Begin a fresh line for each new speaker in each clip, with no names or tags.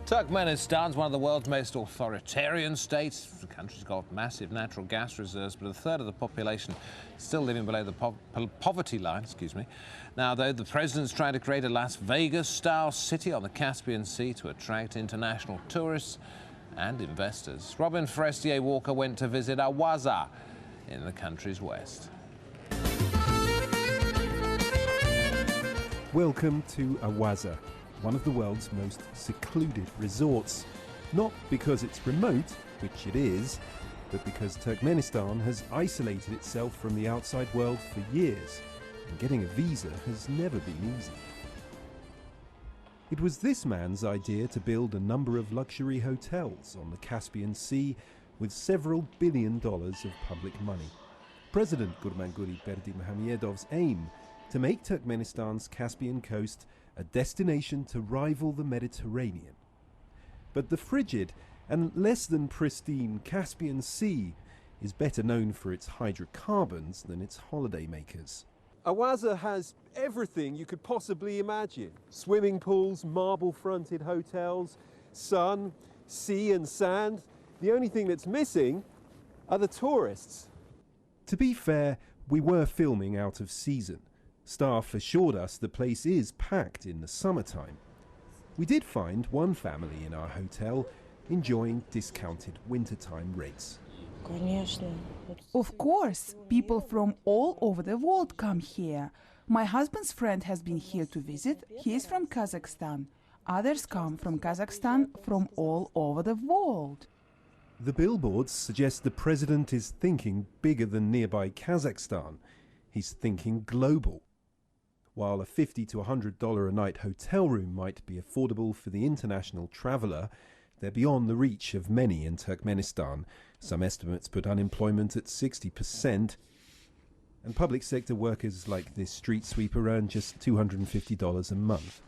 Turkmenistan is one of the world's most authoritarian states. The country's got massive natural gas reserves, but a third of the population is still living below the poverty line. Now, though, the president's trying to create a Las Vegas-style city on the Caspian Sea to attract international tourists and investors. Frostier-Walker went to visit Avaza in the country's west.
Welcome to Avaza, one of the world's most secluded resorts. Not because it's remote, which it is, but because Turkmenistan has isolated itself from the outside world for years, and getting a visa has never been easy. It was this man's idea to build a number of luxury hotels on the Caspian Sea with several $1 billion of public money. President Gurbanguly Berdimuhamedov's aim to make Turkmenistan's Caspian coast a destination to rival the Mediterranean. But the frigid and less than pristine Caspian Sea is better known for its hydrocarbons than its holidaymakers.
Avaza has everything you could possibly imagine. Swimming pools, marble-fronted hotels, sun, sea and sand. The only thing that's missing are the tourists.
To be fair, we were filming out of season. Staff assured us the place is packed in the summertime. We did find one family in our hotel enjoying discounted wintertime rates.
Of course, people from all over the world come here. My husband's friend has been here to visit. He is from Kazakhstan. Others come from Kazakhstan from all over the world.
The billboards suggest the president is thinking bigger than nearby Kazakhstan. He's thinking global. While a $50 to $100 a night hotel room might be affordable for the international traveller, they're beyond the reach of many in Turkmenistan. Some estimates put unemployment at 60%, and public sector workers like this street sweeper earn just $250 a month.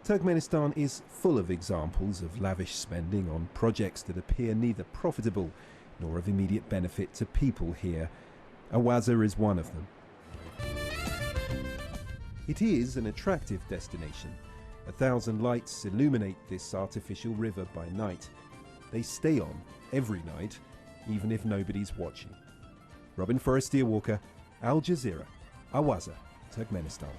Turkmenistan is full of examples of lavish spending on projects that appear neither profitable nor of immediate benefit to people here. Avaza is one of them. It is an attractive destination. 1,000 lights illuminate this artificial river by night. They stay on every night, even if nobody's watching. Frostier-Walker, Al Jazeera, Avaza, Turkmenistan.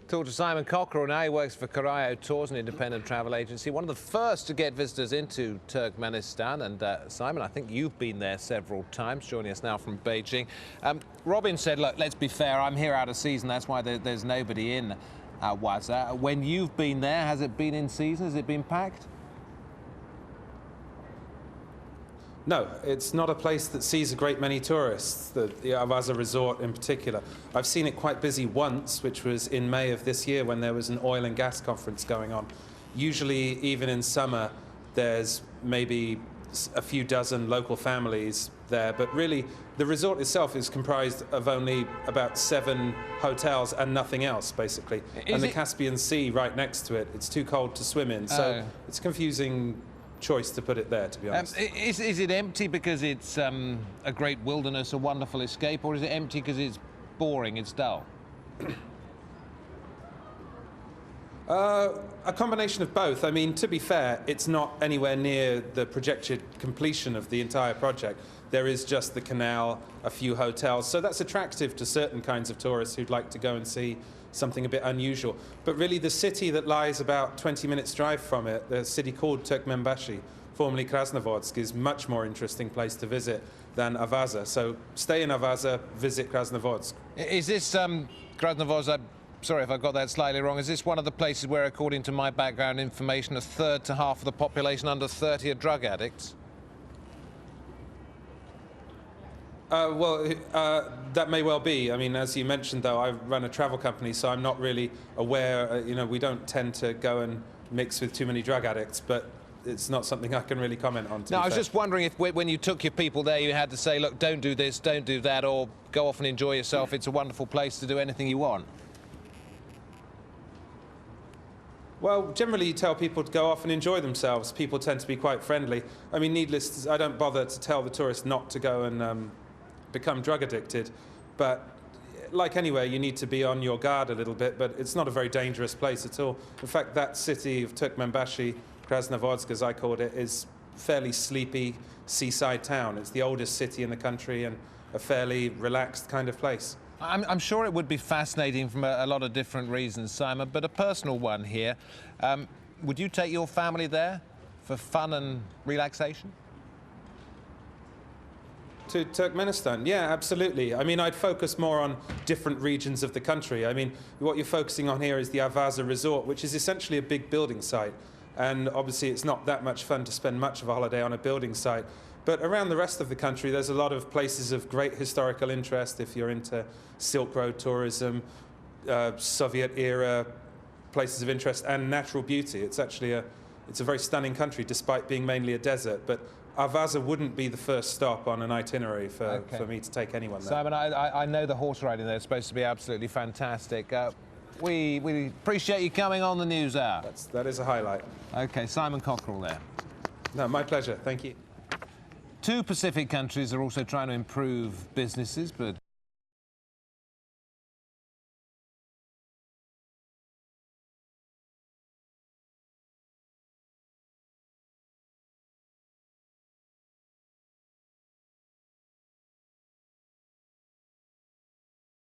Talk to Simon Cockerell now. He works for Koryo Tours, an independent travel agency, one of the first to get visitors into Turkmenistan. And Simon, I think you've been there several times, joining us now from Beijing. Robin said, look, let's be fair, I'm here out of season, that's why there's nobody in Avaza. When you've been there, has it been in season? Has it been packed?
No, it's not a place that sees a great many tourists, the Avaza resort in particular. I've seen it quite busy once, which was in May of this year when there was an oil and gas conference going on. Usually, even in summer, there's maybe a few dozen local families there, but really the resort itself is comprised of only about 7 hotels and nothing else, basically. And the Caspian Sea right next to it, it's too cold to swim in, so it's a confusing choice to put it there, to be honest.
Is it empty because it's a great wilderness, a wonderful escape, or is it empty because it's boring, it's dull?
A combination of both. I mean, to be fair, it's not anywhere near the projected completion of the entire project. There is just the canal, a few hotels, so that's attractive to certain kinds of tourists who'd like to go and see something a bit unusual. But really the city that lies about 20 minutes drive from it, the city called Turkmenbashi, formerly Krasnovodsk, is a much more interesting place to visit than Avaza. So stay in Avaza, visit Krasnovodsk.
Is this Krasnovodsk, I'm sorry if I got that slightly wrong, is this one of the places where, according to my background information, a third to half of the population under 30 are drug addicts?
That may well be. I mean, as you mentioned, though, I run a travel company, so I'm not really aware. We don't tend to go and mix with too many drug addicts, but it's not something I can really comment on.
No, I was just wondering if when you took your people there, you had to say, look, don't do this, don't do that, or go off and enjoy yourself. It's a wonderful place to do anything you want.
Well, generally you tell people to go off and enjoy themselves. People tend to be quite friendly. I mean, needless, I don't bother to tell the tourists not to go and become drug addicted, but like anywhere, you need to be on your guard a little bit, but it's not a very dangerous place at all. In fact, that city of Turkmenbashi, Krasnovodsk, as I called it, is a fairly sleepy seaside town. It's the oldest city in the country and a fairly relaxed kind of place.
I'm sure it would be fascinating from a lot of different reasons, Simon, but a personal one here. Would you take your family there for fun and relaxation?
To Turkmenistan? Yeah, absolutely. I mean, I'd focus more on different regions of the country. I mean, what you're focusing on here is the Avaza resort, which is essentially a big building site. And obviously it's not that much fun to spend much of a holiday on a building site. But around the rest of the country, there's a lot of places of great historical interest if you're into Silk Road tourism, Soviet-era places of interest, and natural beauty. It's actually it's a very stunning country, despite being mainly a desert. But Avaza wouldn't be the first stop on an itinerary for me to take anyone there.
Simon, I know the horse riding there is supposed to be absolutely fantastic. We appreciate you coming on the News Hour.
That is a highlight.
OK, Simon Cockerell there.
No, my pleasure. Thank you.
2 Pacific countries are also trying to improve businesses, but